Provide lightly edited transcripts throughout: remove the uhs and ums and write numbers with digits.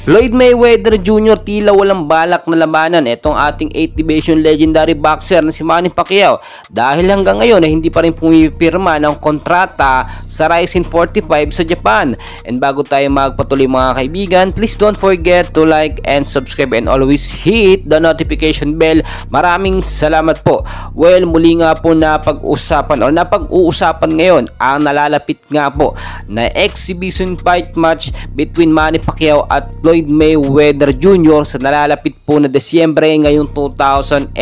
Floyd Mayweather Jr. tila walang balak na labanan itong ating 8th Division legendary boxer na si Manny Pacquiao dahil hanggang ngayon ay hindi pa rin pumipirma ng kontrata sa Rizin 45 sa Japan. And bago tayo magpatuloy mga kaibigan, please don't forget to like and subscribe and always hit the notification bell. Maraming salamat po. Well, muli nga po napag-uusapan ngayon ang nalalapit nga po na exhibition fight match between Manny Pacquiao at Floyd Mayweather Jr. sa nalalapit po na Desyembre ngayong 2024.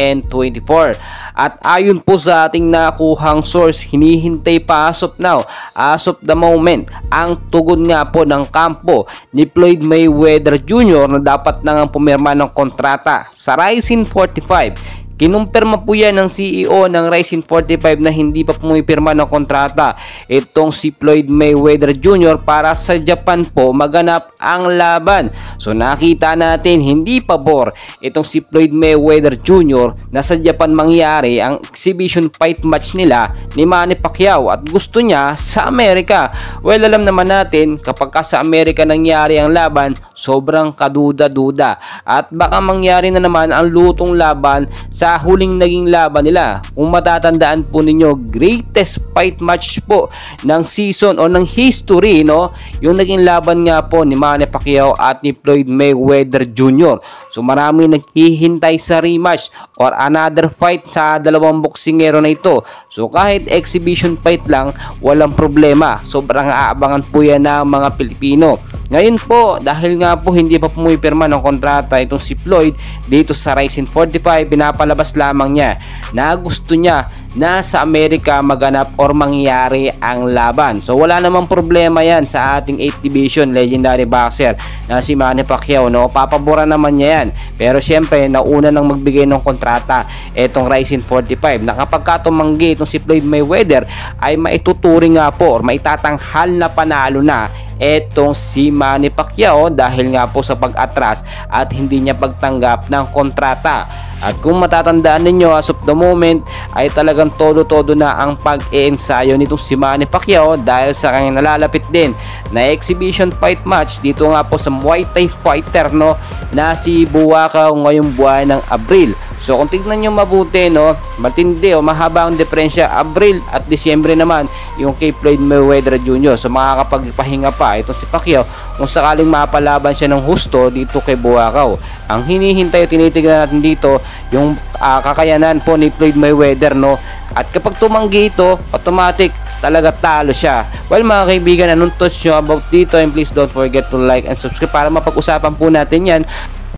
At ayon po sa ating nakuhang source, hinihintay pa as of now, as of the moment, ang tugon nga po ng kampo ni Floyd Mayweather Jr. na dapat nang pumirma ng kontrata sa Rizin 45. Kinumpirma po yan ng CEO ng Rizin 45 na hindi pa pumipirma ng kontrata itong si Floyd Mayweather Jr. para sa Japan po maganap ang laban. So nakita natin hindi pabor itong si Floyd Mayweather Jr. na sa Japan mangyari ang exhibition fight match nila ni Manny Pacquiao at gusto niya sa Amerika. Well, alam naman natin kapag sa Amerika nangyari ang laban, sobrang kaduda-duda at baka mangyari na naman ang lutong laban sa huling naging laban nila. Kung matatandaan po ninyo, greatest fight match po ng season o ng history, no? Yung naging laban nga po ni Manny Pacquiao at ni Floyd Mayweather Jr. So marami naghihintay sa rematch or another fight sa dalawang boksingero na ito. So kahit exhibition fight lang, walang problema. Sobrang aabangan po yan ng mga Pilipino. Ngayon po, dahil nga po hindi pa pumipirma ng kontrata itong si Floyd dito sa Rizin 45, pinapalabas lamang niya na gusto niya na sa Amerika maganap or mangyari ang laban. So wala namang problema yan sa ating 8th Division legendary boxer na si Manny Pacquiao, no? Papaboran naman niya yan. Pero syempre, nauna nang magbigay ng kontrata itong Rizin 45 na kapag tumanggi itong si Floyd Mayweather ay maituturing nga po or maitatanghal na panalo na etong si Manny Pacquiao dahil nga po sa pag-atras at hindi niya pagtanggap ng kontrata. At kung matatandaan ninyo, as of the moment ay talagang todo-todo na ang pag-iensayo nitong si Manny Pacquiao dahil sa kanyang nalalapit din na exhibition fight match dito nga po sa Muay Thai fighter, no, na si Buakaw ngayong buwan ng Abril. So kung tignan nyo mabuti, no, matindi o mahaba ang diferensya, Abril at Disyembre naman yung kay Floyd Mayweather Jr. So makakapagpahinga pa itong si Pacquiao kung sakaling mapalaban siya ng husto dito kay Buakaw. Ang hinihintay o tinitignan natin dito yung kakayanan po ni Floyd Mayweather, no, at kapag tumanggi ito, automatic talaga talo siya. Well mga kaibigan, anong thoughts nyo about dito? And please don't forget to like and subscribe para mapag-usapan po natin yan